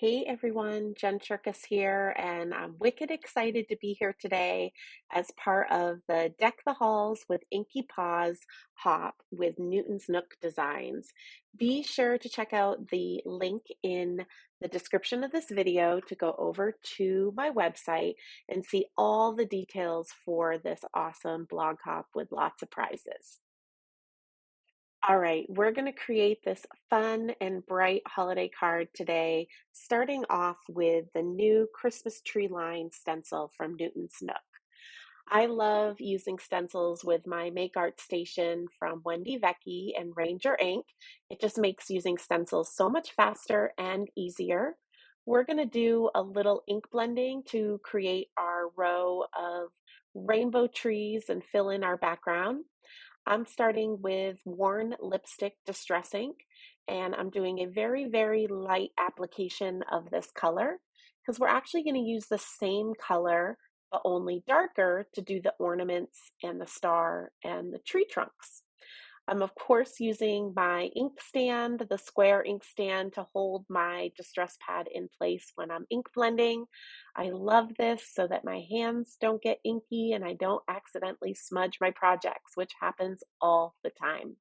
Hey everyone, Jen Cherkis here, and I'm wicked excited to be here today as part of the Deck the Halls with Inky Paws Hop with Newton's Nook Designs. Be sure to check out the link in the description of this video to go over to my website and see all the details for this awesome blog hop with lots of prizes. All right, we're going to create this fun and bright holiday card today, starting off with the new Christmas tree line stencil from Newton's Nook. I love using stencils with my Make Art Station from Wendy Vecchi and Ranger Ink. It just makes using stencils so much faster and easier. We're going to do a little ink blending to create our row of rainbow trees and fill in our background. I'm starting with Worn Lipstick Distress Ink, and I'm doing a very, very light application of this color because we're actually going to use the same color but only darker to do the ornaments and the star and the tree trunks. I'm of course using my ink stand, the square ink stand, to hold my distress pad in place when I'm ink blending. I love this so that my hands don't get inky and I don't accidentally smudge my projects, which happens all the time.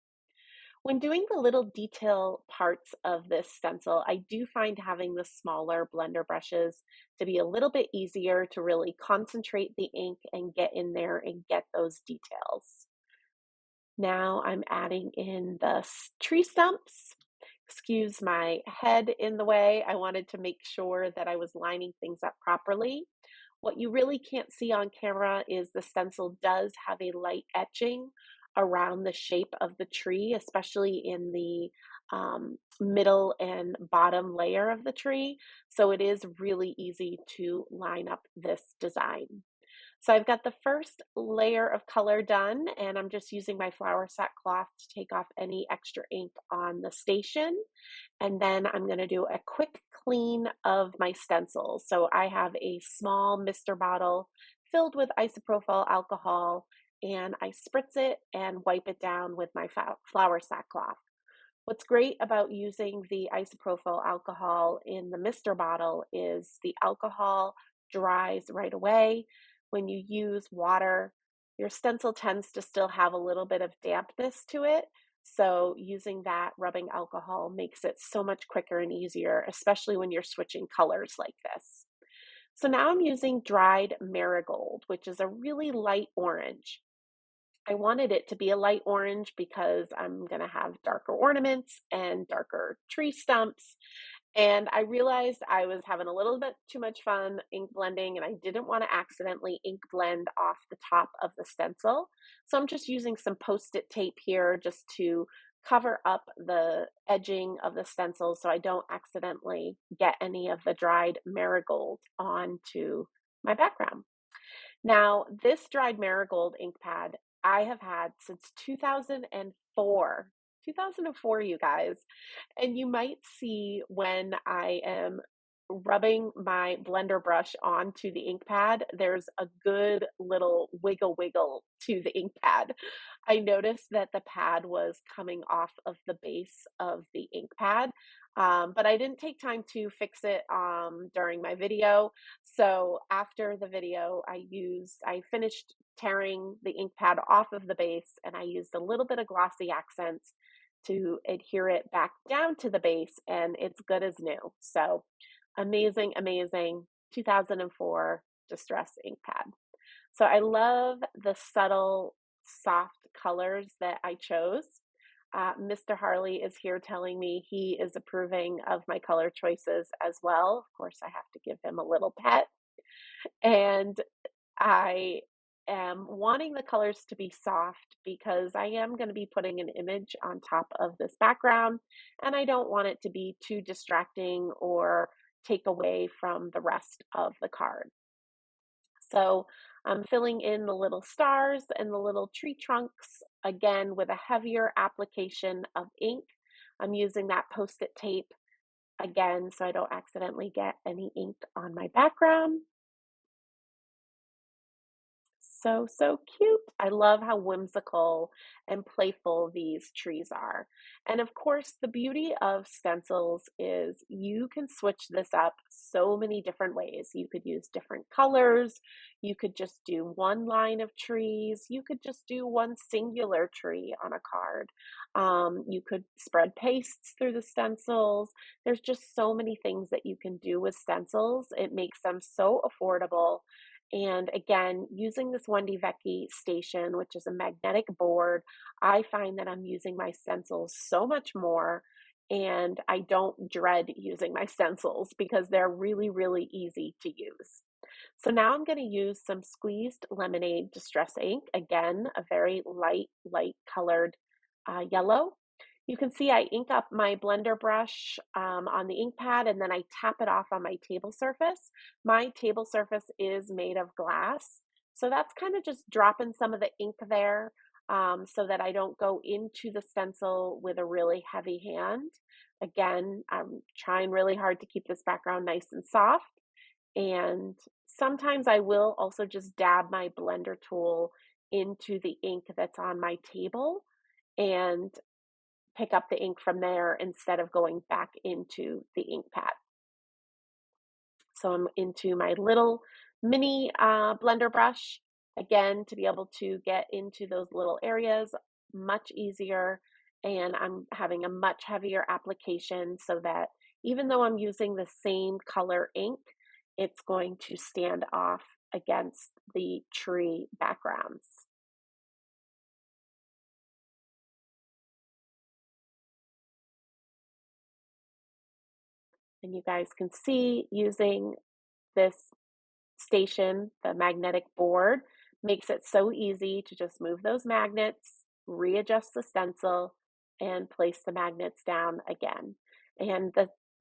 When doing the little detail parts of this stencil, I do find having the smaller blender brushes to be a little bit easier to really concentrate the ink and get in there and get those details. Now I'm adding in the tree stumps. Excuse my head in the way. I wanted to make sure that I was lining things up properly. What you really can't see on camera is the stencil does have a light etching around the shape of the tree, especially in the middle and bottom layer of the tree. So it is really easy to line up this design. So I've got the first layer of color done, and I'm just using my flour sack cloth to take off any extra ink on the station. And then I'm going to do a quick clean of my stencils. So I have a small mister bottle filled with isopropyl alcohol, and I spritz it and wipe it down with my flour sack cloth. What's great about using the isopropyl alcohol in the mister bottle is the alcohol dries right away. When you use water, your stencil tends to still have a little bit of dampness to it. So using that rubbing alcohol makes it so much quicker and easier, especially when you're switching colors like this. So now I'm using dried marigold, which is a really light orange. I wanted it to be a light orange because I'm going to have darker ornaments and darker tree stumps. And I realized I was having a little bit too much fun ink blending and I didn't want to accidentally ink blend off the top of the stencil. So I'm just using some post-it tape here just to cover up the edging of the stencil so I don't accidentally get any of the dried marigold onto my background. Now, this dried marigold ink pad I have had since 2004. 2004, you guys. And you might see when I am rubbing my blender brush onto the ink pad, there's a good little wiggle wiggle to the ink pad. I noticed that the pad was coming off of the base of the ink pad, but I didn't take time to fix it during my video. So after the video, I finished tearing the ink pad off of the base and I used a little bit of glossy accents to adhere it back down to the base, and it's good as new. So amazing, amazing 2004 Distress ink pad. So I love the subtle, soft colors that I chose. Mr. Harley is here telling me he is approving of my color choices as well. Of course, I have to give him a little pet. And I am wanting the colors to be soft because I am going to be putting an image on top of this background, and I don't want it to be too distracting or take away from the rest of the card. So I'm filling in the little stars and the little tree trunks, again with a heavier application of ink. I'm using that post-it tape again so I don't accidentally get any ink on my background. So, so cute. I love how whimsical and playful these trees are. And of course, the beauty of stencils is you can switch this up so many different ways. You could use different colors. You could just do one line of trees. You could just do one singular tree on a card. You could spread pastes through the stencils. There's just so many things that you can do with stencils. It makes them so affordable, and again, using this Wendy Vecchi station, which is a magnetic board, I find that I'm using my stencils so much more, and I don't dread using my stencils because they're really, really easy to use. So now I'm going to use some squeezed lemonade distress ink. Again, a very light colored yellow. You can see I ink up my blender brush on the ink pad and then I tap it off on my table surface. My table surface is made of glass. So that's kind of just dropping some of the ink there so that I don't go into the stencil with a really heavy hand. Again, I'm trying really hard to keep this background nice and soft. And sometimes I will also just dab my blender tool into the ink that's on my table and pick up the ink from there instead of going back into the ink pad. So I'm into my little mini blender brush, again, to be able to get into those little areas much easier. And I'm having a much heavier application so that even though I'm using the same color ink, it's going to stand off against the tree backgrounds. And you guys can see using this station, the magnetic board, makes it so easy to just move those magnets, readjust the stencil, and place the magnets down again. And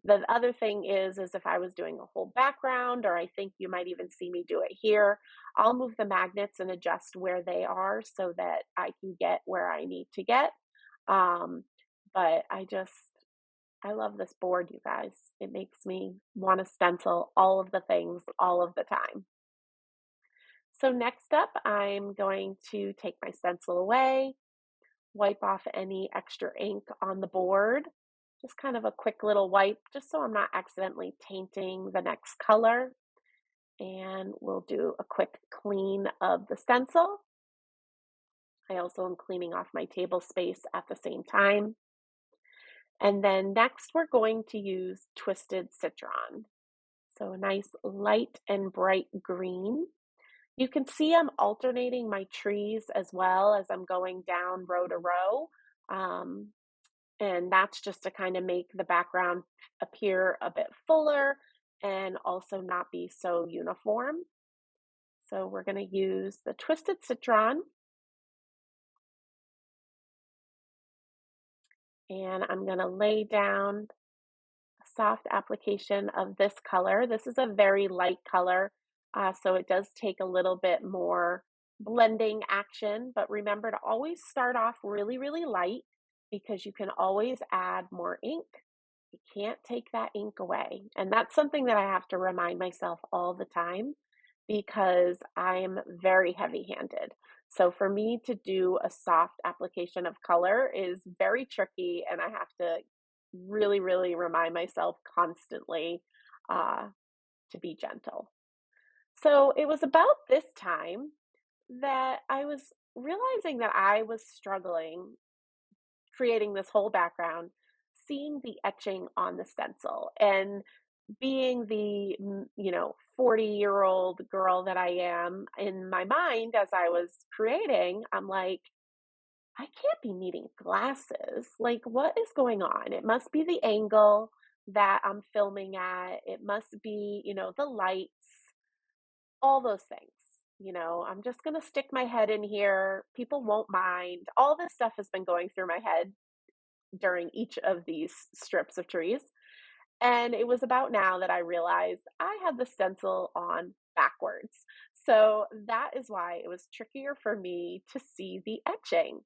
the other thing is if I was doing a whole background, or I think you might even see me do it here, I'll move the magnets and adjust where they are so that I can get where I need to get. Um, but I love this board, you guys. It makes me want to stencil all of the things all of the time. So next up, I'm going to take my stencil away, wipe off any extra ink on the board. Just kind of a quick little wipe, just so I'm not accidentally tainting the next color. And we'll do a quick clean of the stencil. I also am cleaning off my table space at the same time. And then next, we're going to use Twisted Citron. So a nice light and bright green. You can see I'm alternating my trees as well as I'm going down row to row. Um, and that's just to kind of make the background appear a bit fuller and also not be so uniform. So we're going to use the Twisted Citron, and I'm going to lay down a soft application of this color. This is a very light color, so it does take a little bit more blending action, but remember to always start off really, really light because you can always add more ink. You can't take that ink away. And that's something that I have to remind myself all the time because I'm very heavy-handed. So for me to do a soft application of color is very tricky, and I have to really, really remind myself constantly uh, to be gentle. So it was about this time that I was realizing that I was struggling creating this whole background, seeing the etching on the stencil, and being the 40-year-old girl that I am in my mind as I was creating, I'm like, I can't be needing glasses. Like, what is going on? It must be the angle that I'm filming at. It must be, the lights, all those things. I'm just going to stick my head in here. People won't mind. All this stuff has been going through my head during each of these strips of trees. And it was about now that I realized I had the stencil on backwards. So that is why it was trickier for me to see the etching.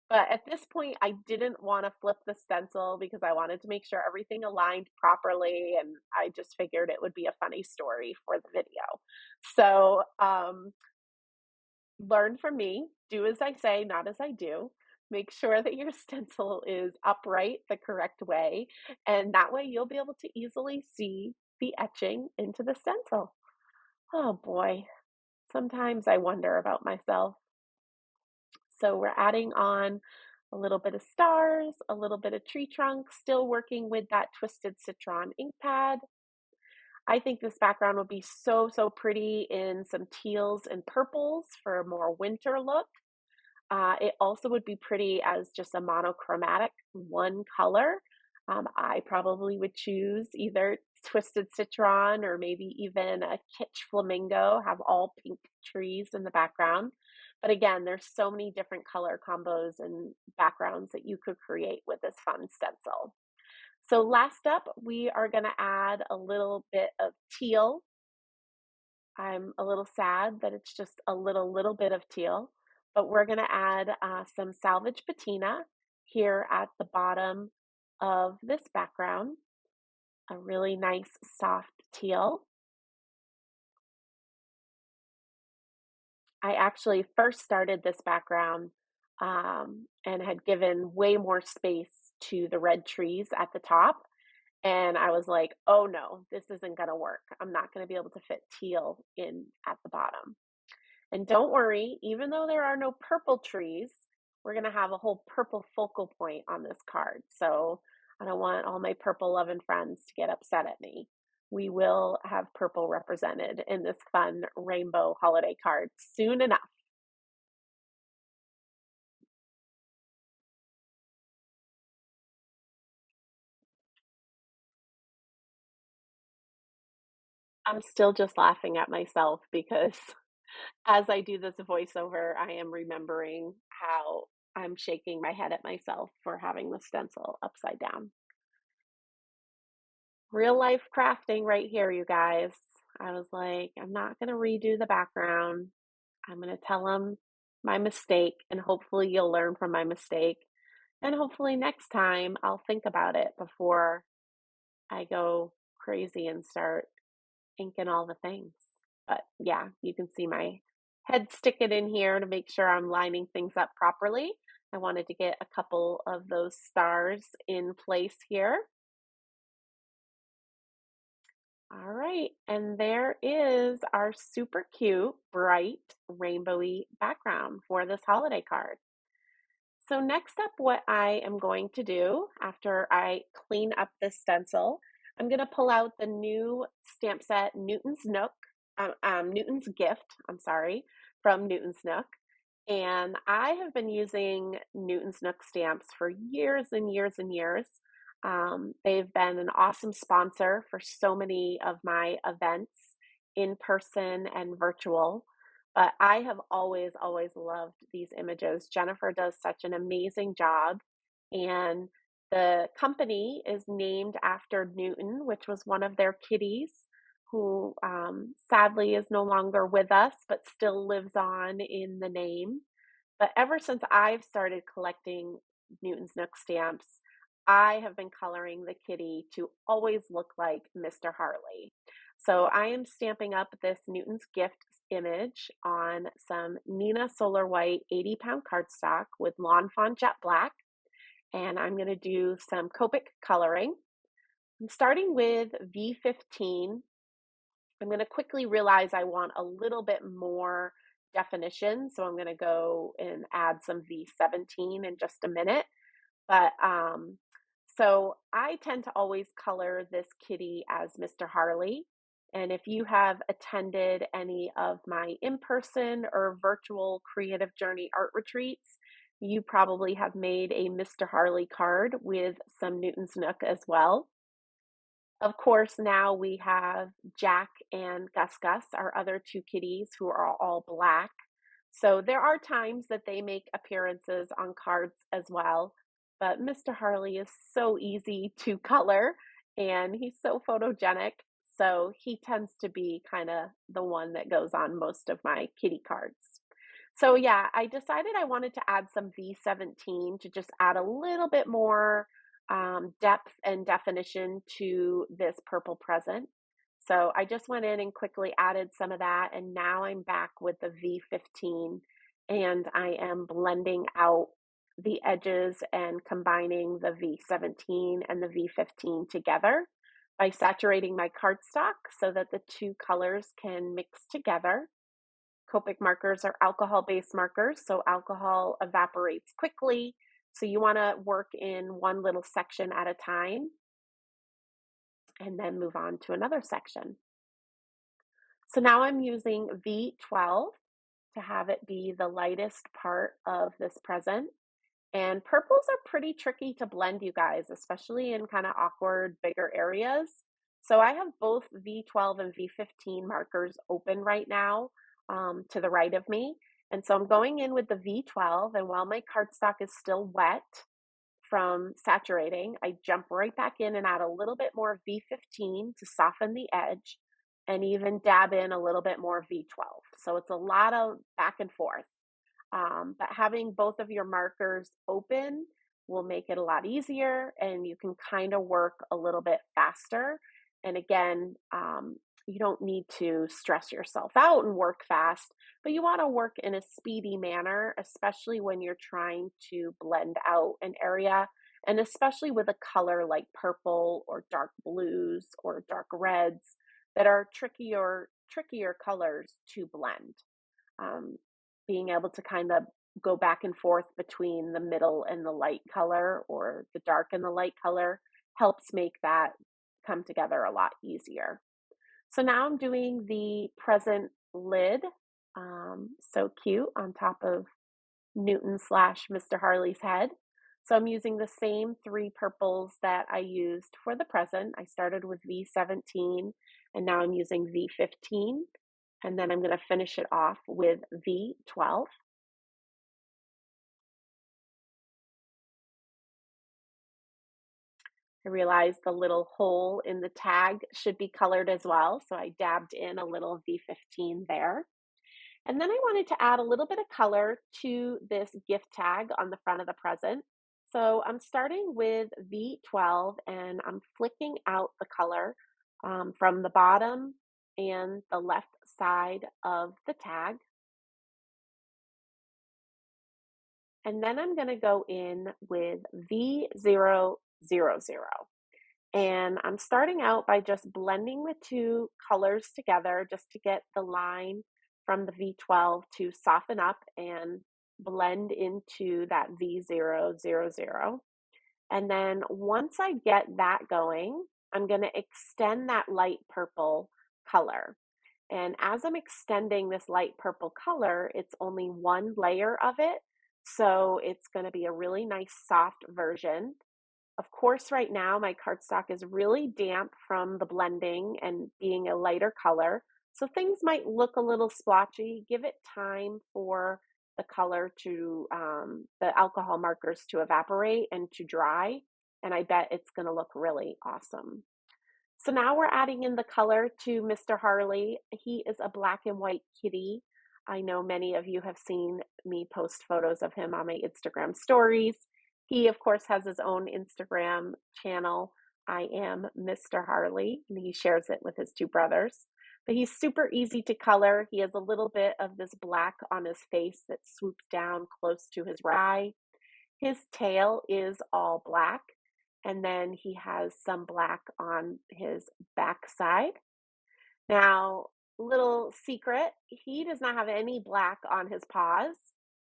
But at this point, I didn't want to flip the stencil because I wanted to make sure everything aligned properly. And I just figured it would be a funny story for the video. So learn from me, do as I say, not as I do. Make sure that your stencil is upright the correct way, and that way you'll be able to easily see the etching into the stencil. Oh boy, sometimes I wonder about myself. So we're adding on a little bit of stars, a little bit of tree trunk, still working with that twisted citron ink pad. I think this background would be so, so pretty in some teals and purples for a more winter look. It also would be pretty as just a monochromatic one color. I probably would choose either twisted citron or maybe even a kitsch flamingo, have all pink trees in the background. But again, there's so many different color combos and backgrounds that you could create with this fun stencil. So last up, we are going to add a little bit of teal. I'm a little sad that it's just a little bit of teal, but we're going to add some salvage patina here at the bottom of this background, a really nice soft teal. I actually first started this background and had given way more space to the red trees at the top. And I was like, oh no, this isn't going to work. I'm not going to be able to fit teal in at the bottom. And don't worry, even though there are no purple trees, we're going to have a whole purple focal point on this card. So I don't want all my purple loving friends to get upset at me. We will have purple represented in this fun rainbow holiday card soon enough. I'm still just laughing at myself because as I do this voiceover, I am remembering how I'm shaking my head at myself for having the stencil upside down. Real life crafting right here, you guys. I was like, I'm not going to redo the background. I'm going to tell them my mistake, and hopefully you'll learn from my mistake. And hopefully next time I'll think about it before I go crazy and start inking all the things. But yeah, you can see my head sticking in here to make sure I'm lining things up properly. I wanted to get a couple of those stars in place here. All right, and there is our super cute, bright, rainbowy background for this holiday card. So next up, what I am going to do after I clean up this stencil, I'm going to pull out the new stamp set, Newton's Gift, I'm sorry, from Newton's Nook. And I have been using Newton's Nook stamps for years and years and years. They've been an awesome sponsor for so many of my events in person and virtual. But I have always, always loved these images. Jennifer does such an amazing job. And the company is named after Newton, which was one of their kitties who sadly is no longer with us, but still lives on in the name. But ever since I've started collecting Newton's Nook stamps, I have been coloring the kitty to always look like Mr. Harley. So I am stamping up this Newton's Gift image on some Nina Solar White 80-pound cardstock with Lawn Fawn Jet Black. And I'm going to do some Copic coloring. I'm starting with V15. I'm going to quickly realize I want a little bit more definition. So I'm going to go and add some V17 in just a minute. But so I tend to always color this kitty as Mr. Harley. And if you have attended any of my in-person or virtual creative journey art retreats, you probably have made a Mr. Harley card with some Newton's Nook as well. Of course, now we have Jack and Gus Gus, our other two kitties who are all black. So there are times that they make appearances on cards as well. But Mr. Harley is so easy to color and he's so photogenic. So he tends to be kind of the one that goes on most of my kitty cards. So yeah, I decided I wanted to add some V17 to just add a little bit more depth and definition to this purple present. So I just went in and quickly added some of that, and now I'm back with the V15, and I am blending out the edges and combining the V17 and the V15 together by saturating my cardstock so that the two colors can mix together. Copic markers are alcohol-based markers, so alcohol evaporates quickly. So you want to work in one little section at a time and then move on to another section. So now I'm using V12 to have it be the lightest part of this present. And purples are pretty tricky to blend, you guys, especially in kind of awkward, bigger areas. So I have both V12 and V15 markers open right now to the right of me. And so I'm going in with the V12, and while my cardstock is still wet from saturating, I jump right back in and add a little bit more V15 to soften the edge and even dab in a little bit more V12. So it's a lot of back and forth. But having both of your markers open will make it a lot easier, and you can kind of work a little bit faster. And again, you don't need to stress yourself out and work fast, but you want to work in a speedy manner, especially when you're trying to blend out an area, and especially with a color like purple or dark blues or dark reds that are trickier colors to blend. Um, Being able to kind of go back and forth between the middle and the light color or the dark and the light color helps make that come together a lot easier. So now I'm doing the present lid, so cute, on top of Newton slash Mr. Harley's head. So I'm using the same three purples that I used for the present. I started with V17 and now I'm using V15. And then I'm going to finish it off with V12. I realized the little hole in the tag should be colored as well, so I dabbed in a little V15 there. And then I wanted to add a little bit of color to this gift tag on the front of the present. So I'm starting with V12 and I'm flicking out the color from the bottom and the left side of the tag. And then I'm going to go in with V000. And I'm starting out by just blending the two colors together just to get the line from the V12 to soften up and blend into that V000. And then once I get that going, I'm going to extend that light purple color. And as I'm extending this light purple color, it's only one layer of it. So it's going to be a really nice soft version. Of course, right now my cardstock is really damp from the blending and being a lighter color. So things might look a little splotchy. Give it time for the color to, the alcohol markers to evaporate and to dry. And I bet it's going to look really awesome. So now we're adding in the color to Mr. Harley. He is a black and white kitty. I know many of you have seen me post photos of him on my Instagram stories. He, of course, has his own Instagram channel. I am Mr. Harley, and he shares it with his two brothers. But he's super easy to color. He has a little bit of this black on his face that swoops down close to his right eye. His tail is all black, and then he has some black on his backside. Now, little secret, he does not have any black on his paws,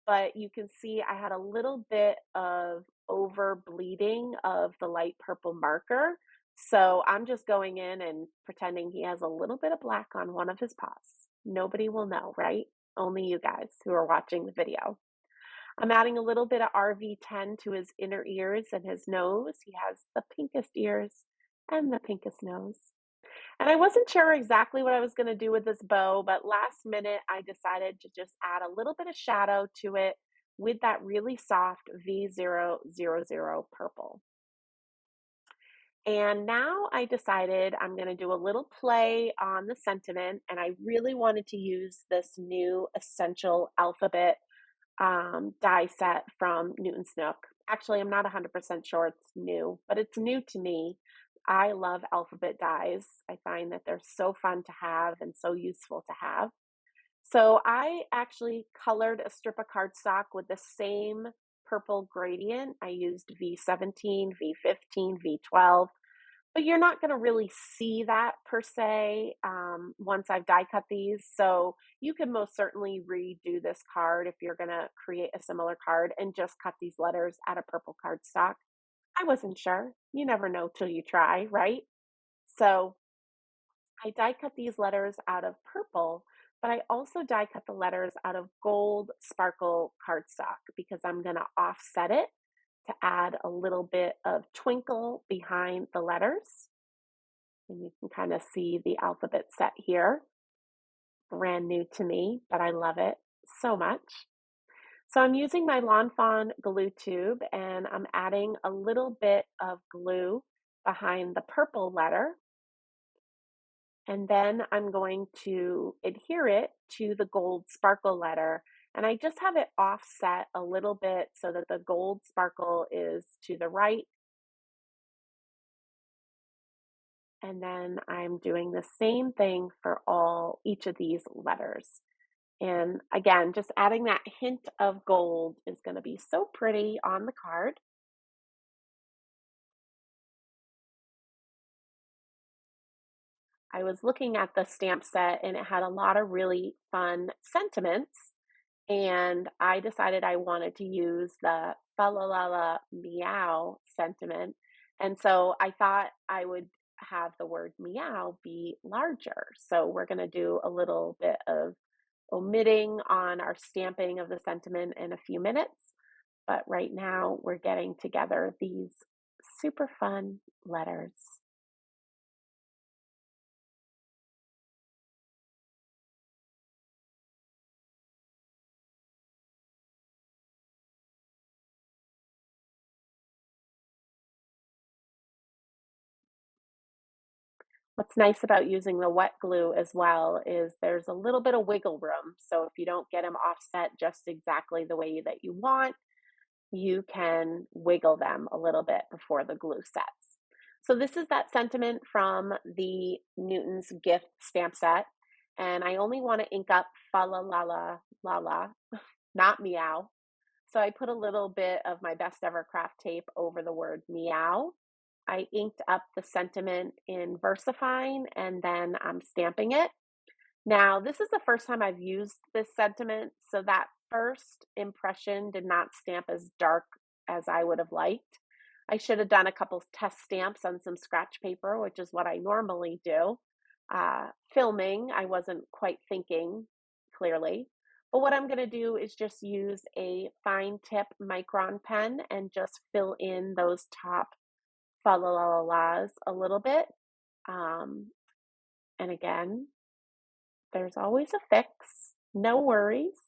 but you can see I had a little bit of over bleeding of the light purple marker. So I'm just going in and pretending he has a little bit of black on one of his paws. Nobody will know, right? Only you guys who are watching the video. I'm adding a little bit of RV10 to his inner ears and his nose. He has the pinkest ears and the pinkest nose. And I wasn't sure exactly what I was going to do with this bow, but last minute I decided to just add a little bit of shadow to it with that really soft V000 purple. And now I decided I'm going to do a little play on the sentiment, and I really wanted to use this new Essential Alphabet die set from Newton's Nook. Actually, I'm not 100% sure it's new, but it's new to me. I love alphabet dies. I find that they're so fun to have and so useful to have. So I actually colored a strip of cardstock with the same purple gradient. I used V17, V15, V12, but you're not going to really see that per se once I've die cut these. So you can most certainly redo this card if you're going to create a similar card and just cut these letters out of purple cardstock. I wasn't sure. You never know till you try, right? So I die cut these letters out of purple, but I also die cut the letters out of gold sparkle cardstock because I'm going to offset it to add a little bit of twinkle behind the letters. And you can kind of see the alphabet set here. Brand new to me, but I love it so much. So I'm using my Lawn Fawn glue tube and I'm adding a little bit of glue behind the purple letter. And then I'm going to adhere it to the gold sparkle letter. And I just have it offset a little bit so that the gold sparkle is to the right. And then I'm doing the same thing for each of these letters. And again, just adding that hint of gold is going to be so pretty on the card. I was looking at the stamp set and it had a lot of really fun sentiments. And I decided I wanted to use the fa la la la meow sentiment. And so I thought I would have the word meow be larger. So we're going to do a little bit of omitting on our stamping of the sentiment in a few minutes. But right now we're getting together these super fun letters. What's nice about using the wet glue as well is there's a little bit of wiggle room. So if you don't get them offset just exactly the way that you want, you can wiggle them a little bit before the glue sets. So this is that sentiment from the Newton's gift stamp set. And I only want to ink up fa la la la la la, not meow. So I put a little bit of my best ever craft tape over the word meow. I inked up the sentiment in VersaFine and then I'm stamping it. Now, this is the first time I've used this sentiment, so that first impression did not stamp as dark as I would have liked. I should have done a couple test stamps on some scratch paper, which is what I normally do. Filming, I wasn't quite thinking clearly. But what I'm going to do is just use a fine tip micron pen and just fill in those top fa la la la la's a little bit. And again, there's always a fix, no worries.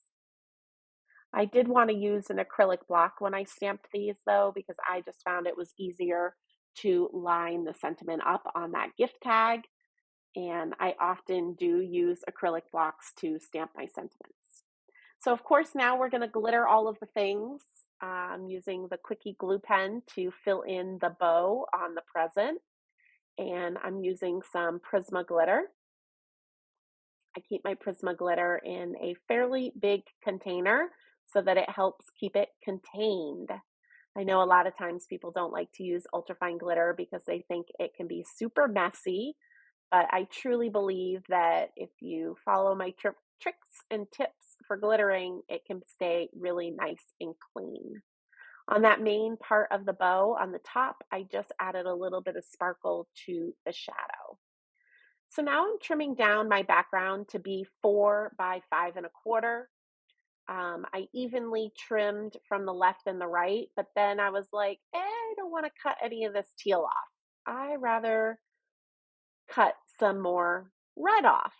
I did want to use an acrylic block when I stamped these though, because I just found it was easier to line the sentiment up on that gift tag. And I often do use acrylic blocks to stamp my sentiments. So of course, now we're going to glitter all of the things. I'm using the Quickie glue pen to fill in the bow on the present. And I'm using some Prisma glitter. I keep my Prisma glitter in a fairly big container so that it helps keep it contained. I know a lot of times people don't like to use ultrafine glitter because they think it can be super messy, but I truly believe that if you follow my tricks and tips for glittering, it can stay really nice and clean. On that main part of the bow on the top, I just added a little bit of sparkle to the shadow. So now I'm trimming down my background to be 4 by 5 1/4. I evenly trimmed from the left and the right, but then I was like, I don't want to cut any of this teal off. I rather cut some more red off.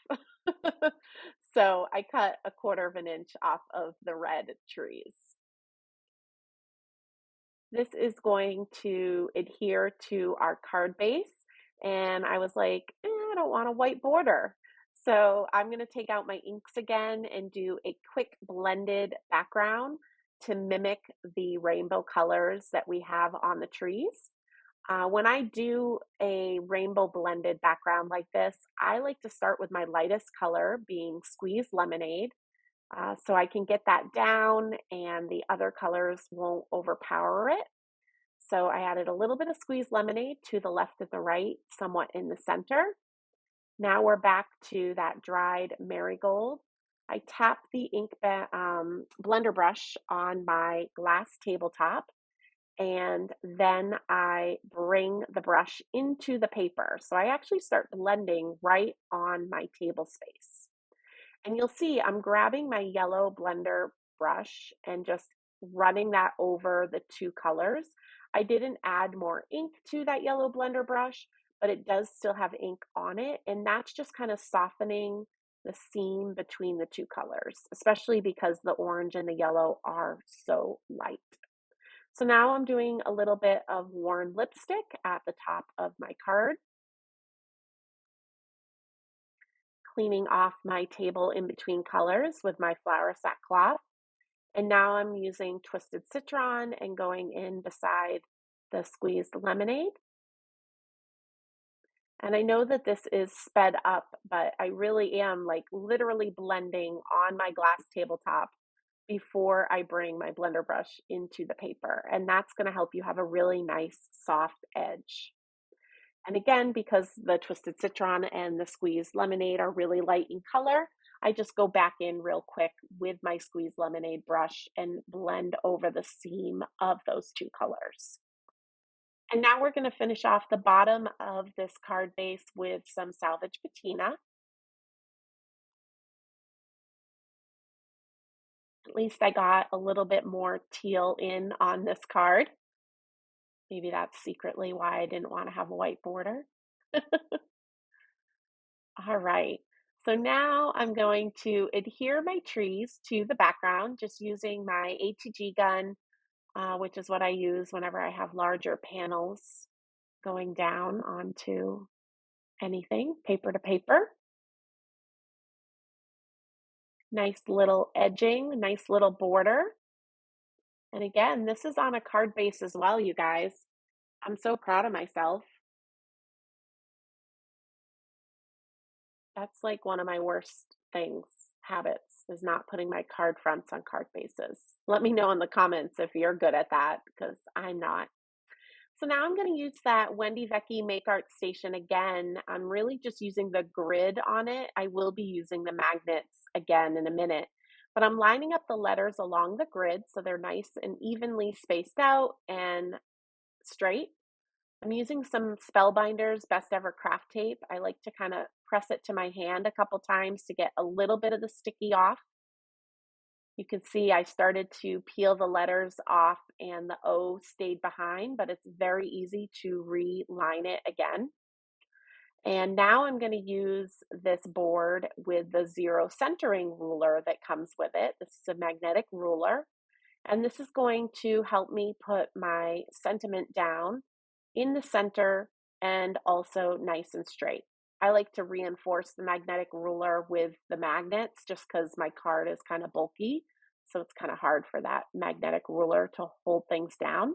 So I cut 1/4 inch off of the red trees. This is going to adhere to our card base. And I was like, I don't want a white border. So I'm going to take out my inks again and do a quick blended background to mimic the rainbow colors that we have on the trees. When I do a rainbow blended background like this, I like to start with my lightest color being squeezed lemonade, so I can get that down and the other colors won't overpower it. So I added a little bit of squeezed lemonade to the left and the right, somewhat in the center. Now we're back to that dried marigold. I tap the blender brush on my glass tabletop, and then I bring the brush into the paper. So I actually start blending right on my table space. And you'll see I'm grabbing my yellow blender brush and just running that over the two colors. I didn't add more ink to that yellow blender brush, but it does still have ink on it. And that's just kind of softening the seam between the two colors, especially because the orange and the yellow are so light. So now I'm doing a little bit of worn lipstick at the top of my card, cleaning off my table in between colors with my flour sackcloth. And now I'm using twisted citron and going in beside the squeezed lemonade. And I know that this is sped up, but I really am like literally blending on my glass tabletop before I bring my blender brush into the paper. And that's going to help you have a really nice soft edge. And again, because the twisted citron and the squeezed lemonade are really light in color, I just go back in real quick with my squeezed lemonade brush and blend over the seam of those two colors. And now we're going to finish off the bottom of this card base with some salvage patina. At least I got a little bit more teal in on this card. Maybe that's secretly why I didn't want to have a white border. All right. So now I'm going to adhere my trees to the background just using my ATG gun, which is what I use whenever I have larger panels going down onto anything, paper to paper. Nice little edging, nice little border. And again, this is on a card base as well, you guys. I'm so proud of myself. That's like one of my worst habits, is not putting my card fronts on card bases. Let me know in the comments if you're good at that, because I'm not. So now I'm going to use that Wendy Vecchi Make Art Station again. I'm really just using the grid on it. I will be using the magnets again in a minute, but I'm lining up the letters along the grid so they're nice and evenly spaced out and straight. I'm using some Spellbinders Best Ever Craft Tape. I like to kind of press it to my hand a couple times to get a little bit of the sticky off. You can see I started to peel the letters off and the O stayed behind, but it's very easy to reline it again. And now I'm going to use this board with the zero centering ruler that comes with it. This is a magnetic ruler, and this is going to help me put my sentiment down in the center and also nice and straight. I like to reinforce the magnetic ruler with the magnets just because my card is kind of bulky. So it's kind of hard for that magnetic ruler to hold things down.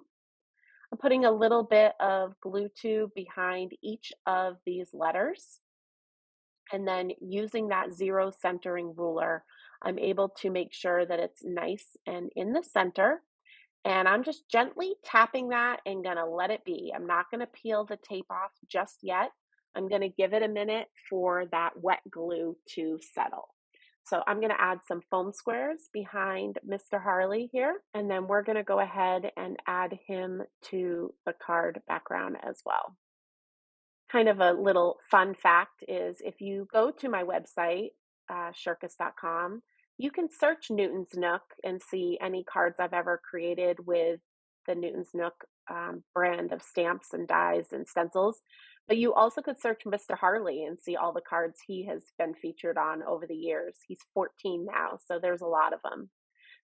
I'm putting a little bit of glue tube behind each of these letters. And then using that zero centering ruler, I'm able to make sure that it's nice and in the center. And I'm just gently tapping that and gonna let it be. I'm not gonna peel the tape off just yet. I'm gonna give it a minute for that wet glue to settle. So I'm gonna add some foam squares behind Mr. Harley here, and then we're gonna go ahead and add him to the card background as well. Kind of a little fun fact is if you go to my website, shirkus.com, you can search Newton's Nook and see any cards I've ever created with the Newton's Nook brand of stamps and dies and stencils. But you also could search Mr. Harley and see all the cards he has been featured on over the years. He's 14 now, so there's a lot of them.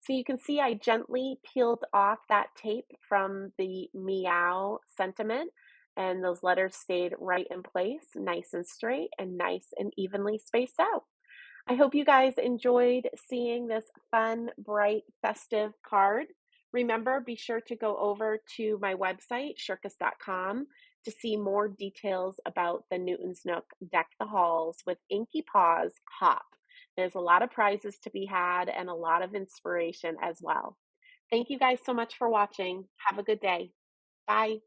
So you can see I gently peeled off that tape from the Meow sentiment, and those letters stayed right in place, nice and straight and nice and evenly spaced out. I hope you guys enjoyed seeing this fun, bright, festive card. Remember, be sure to go over to my website, shirkus.com, to see more details about the Newton's Nook Deck the Halls with Inky Paws Hop. There's a lot of prizes to be had and a lot of inspiration as well. Thank you guys so much for watching. Have a good day. Bye.